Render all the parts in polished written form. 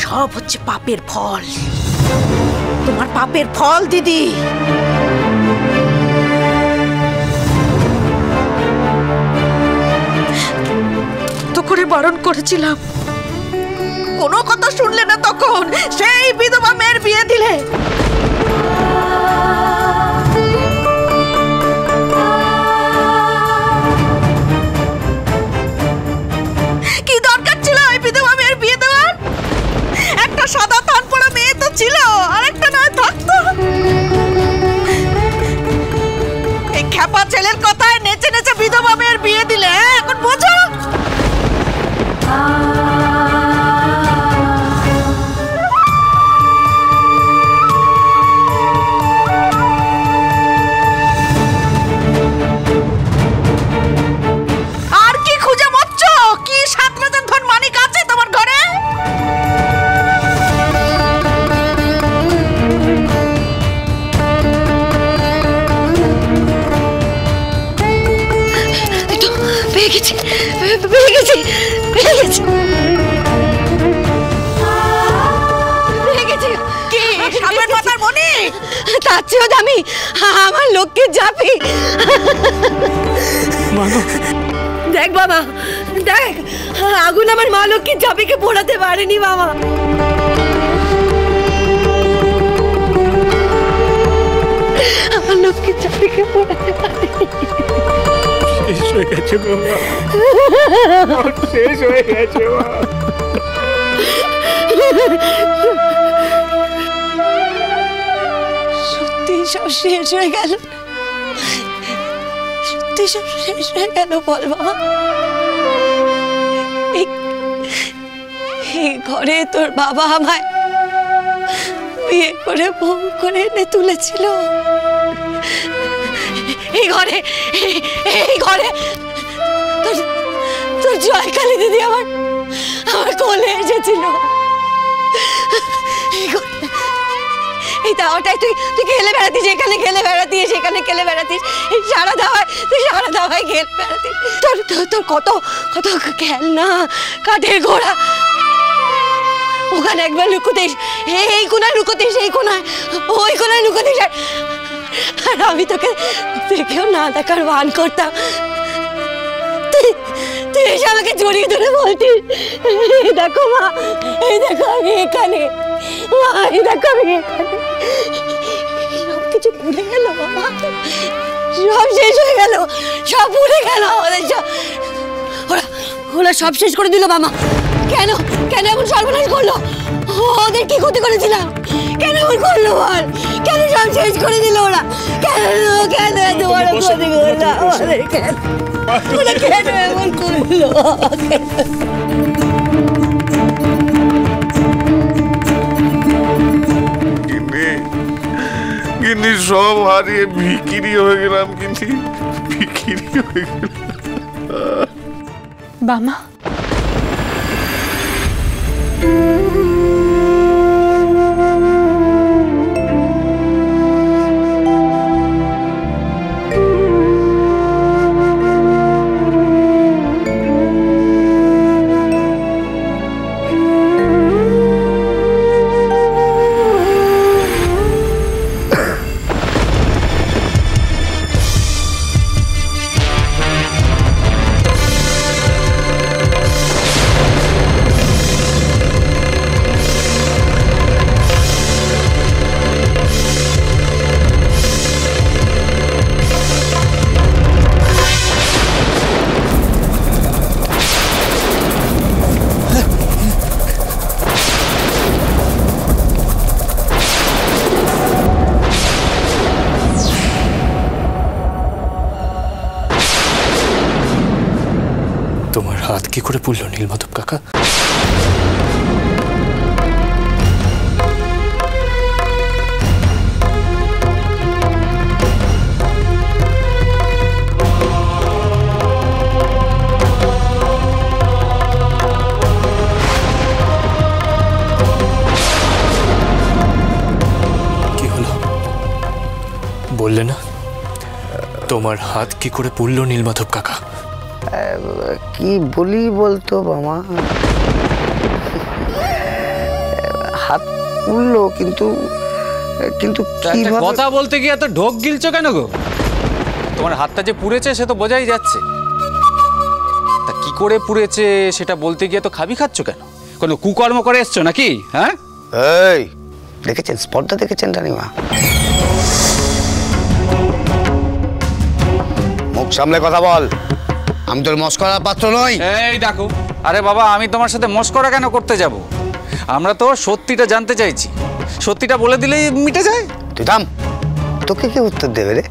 সব হচ্ছে পাপের ফল, তোমার পাপের ফল দিদি। তো করে বারণ করেছিলাম, কোনো কথা শুনলে না, তখন সেই বিধবা মেয়ের বিয়ে দিলে। কি দরকার ছিল এই বিধবা মেয়ের বিয়ে দেওয়ার? একটা সাদা থান পড়া মেয়ে তো ছিল, আরেকটা নয় থাকতো। এই খ্যাপা ছেলের কথায় নেচে নেচে বিধবা মেয়ের বিয়ে দিলে, এখন বোঝো? আমি আমার লক্ষ্মীর ঝাঁপি। দেখ বাবা, দেখ, আগুন আমার মা লক্ষ্মীর ঝাঁপিকে পোড়াতে পারেনি বাবা। আমার লক্ষ্মীর ঝাঁপিকে পোড়াতে পারেনি। শেষ হয়ে গেছে বাবা, শেষ হয়ে গেছে বাবা। সত্যি সব শেষ হয়ে গেল, সত্যি সব শেষ হয়ে গেল বল বাবা। এই ঘরে তোর বাবা আমায় বিয়ে করে বউ করে এনে তুলেছিল। এই ঘরে তোর জয়কালী দিদি আমার কোলে এসেছিল। এই দাওয়াটাই তুই খেলে বেড়াতিস, এখানে খেলে বেড়াতিস, সেখানে খেলে বেড়াতিস, এই সারা দাওয়ায় খেলে বেড়াতিস। তোর কত কত খেলনা, কাঠের ঘোড়া, ওখানে একবার লুকোতিস, এই কোনায় লুকোতিস, এই কোনায়, ওই কোনায় লুকোতিস, আর আমি তোকে দেখেও না দেখার ভান করতাম। তুই এসে আমাকে জড়িয়ে ধরে বলতিস, এই দেখো মা, এই দেখো আমি এখানে, মা এই দেখো আমি এখানে। সব কিছু ভুলে গেল বাবা, সব শেষ হয়ে গেল, সব ভুলে গেল আমাদের। ওরা সব শেষ করে দিল মামা। কেন এমন সর্বনাশ করলো? ওদের কি ক্ষতি করেছিলাম? কেন এমন করলো বল? কেন সব শেষ করে দিল ওরা? কেন এত বড় ক্ষতি করলো আমাদের? কেন এমন করলো? কিন্তু সব হারিয়ে ভিখিরি হয়ে গেলাম, কিন্তু ভিখিরি হয়ে গেলাম। বামা, তোমার হাত কি করে পড়লো নীলমাধব কাকা? কি হলো বললে না? তোমার হাত কি করে পড়লো নীলমাধব কাকা? কি বলি বলতো মামা, হাত উঠলো, কিন্তু কিন্তু একটা কথা বলতে গিয়ে এত ঢোক গিলছো কেন গো? তোমার হাতটা যে পুড়েছে সে তো বোঝাই যাচ্ছে। তা কি করে পুড়েছে সেটা বলতে গিয়ে তো খাবি খাচ্ছ কেন? কোনো কুকর্ম করে এসছো নাকি? হ্যাঁ, এই দেখেছেন স্পর্ধা, দেখেছেন রানীমা? মুখ সামলে কথা বল, আমি তোর মস্করার পাত্র নই। এই দেখো, আরে বাবা আমি তোমার সাথে মস্করা কেন করতে যাব? আমরা তো সত্যিটা জানতে চাইছি, সত্যিটা বলে দিলেই মিটে যায়। তুই থাম, তোকে কি উত্তর দেবে রে?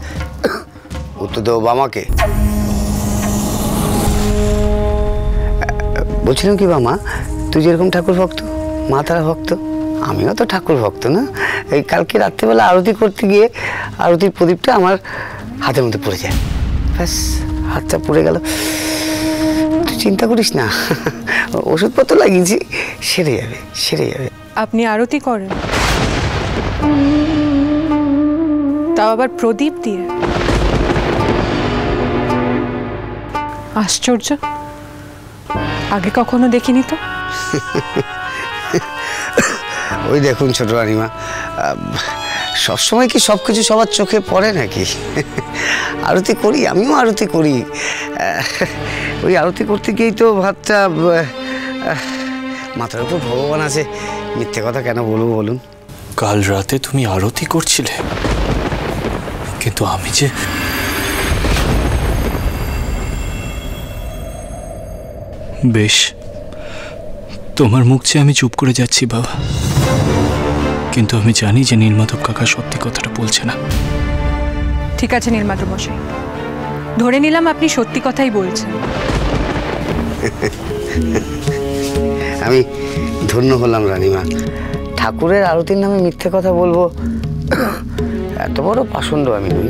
উত্তর দেবো বামাকে। বলছিলাম কি বামা, তুই যেরকম ঠাকুর ভক্ত, মা তারা ভক্ত, আমিও তো ঠাকুর ভক্ত না? এই কালকে রাত্রিবেলা আরতি করতে গিয়ে আরতির প্রদীপটা আমার হাতের মধ্যে পড়ে যায়, ব্যাস হাতটা পড়ে গেল। তুই চিন্তা করিস না, ওষুধপত্র লাগিয়েছি, সেরে যাবে, সেরে যাবে। আপনি আরতি করেন, তাও আবার প্রদীপ দিয়ে? আশ্চর্য, আগে কখনো দেখিনি তো। ওই দেখুন ছোট রানীমা, সবসময় কি সব কিছু সবার চোখে পড়ে নাকি? আরতি করি, আমিও আরতি করি। ওই আরতি করতে গিয়েই তো ভাতটা, মাথার উপর ভগবান আছে, মিথ্যে কথা কেন বলবো বলুন? কাল রাতে তুমি আরতি করছিলে, কিন্তু আমি যে বেশ, তোমার মুখ চেয়ে আমি চুপ করে যাচ্ছি বাবা, কিন্তু আমি জানি যে নীলমাধব কাকা সত্যি কথাটা বলছে না। ঠিক আছে নীলমাধব মশাই, ধরে নিলাম আপনি সত্যি কথাই বলছেন। আমি ধন্য হলাম রানীমা, ঠাকুরের আরতির নামে মিথ্যে কথা বলবো এত বড় পাষণ্ড আমি নই।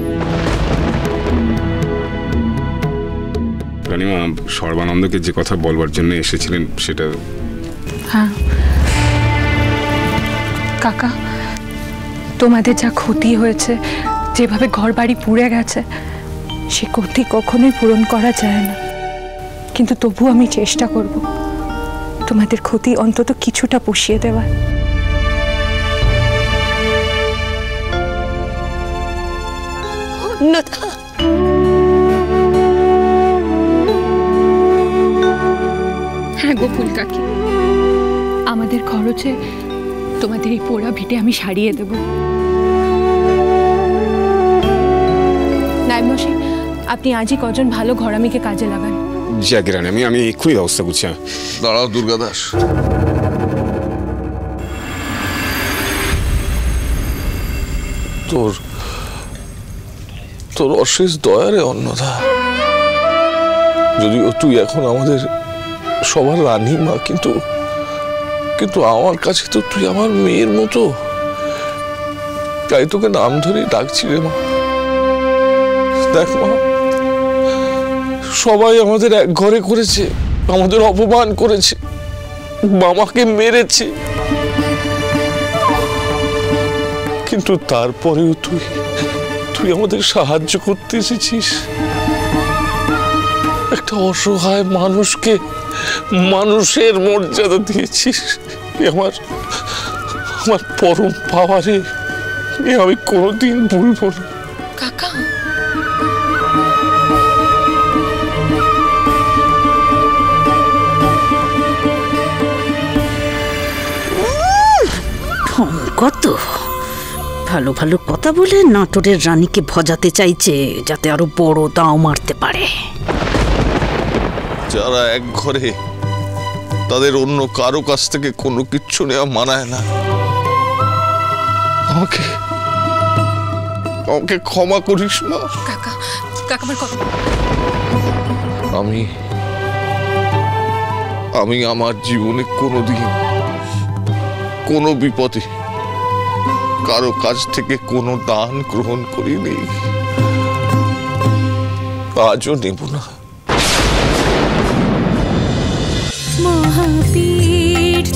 রানীমা, সর্বানন্দকে যে কথা বলবার জন্য এসেছিলেন সেটা? হ্যাঁ কাকা, তোমাদের যা ক্ষতি হয়েছে, যেভাবে ঘর বাড়ি পুড়ে গেছে, সে ক্ষতি কখনোই পূরণ করা যায় না, কিন্তু তবু আমি চেষ্টা করব তোমাদের ক্ষতি অন্তত কিছুটা পুষিয়ে দেওয়ার। হ্যাঁ গোকুল কাকি, আমাদের খরচে তোমাদের এই পোড়া ভিটে আমি সারিয়ে দেব। নায়েব মশাই, আপনি আজই কজন ভালো ঘরামিকে কাজে লাগান। জি আগে রানী, আমি এক্ষুনি ব্যবস্থা করছি। দাঁড়াও দুর্গাদাস, তোর তোর অশেষ দয়ারে অন্নদা, যদিও তুই এখন আমাদের সবার রানী মা, কিন্তু কিন্তু আমার কাছে তো তুই আমার মেয়ের মতো, তাই তোকে নাম ধরে ডাকছি রে মা। দেখ মা, সবাই আমাদের এক ঘরে করেছে, আমাদের অপমান করেছে, মামাকে মেরেছে, কিন্তু তারপরেও তুই আমাদের সাহায্য করতে এসেছিস। একটা অসহায় মানুষকে মানুষের মর্যাদা দিয়েছিস, আমার পরম পাওয়ারে, আমি কোনোদিন ভুলবো না। কাকা, কত ভালো ভালো কথা বলে নাটোরের রানীকে ভজাতে চাইছে, যাতে আরো বড় দাও মারতে পারে। যারা এক ঘরে, তাদের অন্য কারো কাছ থেকে কোনো কিচ্ছু নেওয়া মানায় না। আমাকে ক্ষমা করিস মা। কাকা, কাকা আমার কথা। আমি আমার জীবনে কোনোদিন কোনো বিপদে কারো কাছ থেকে কোনো দান গ্রহণ করিনি, আজও নেব না। মহাপীঠ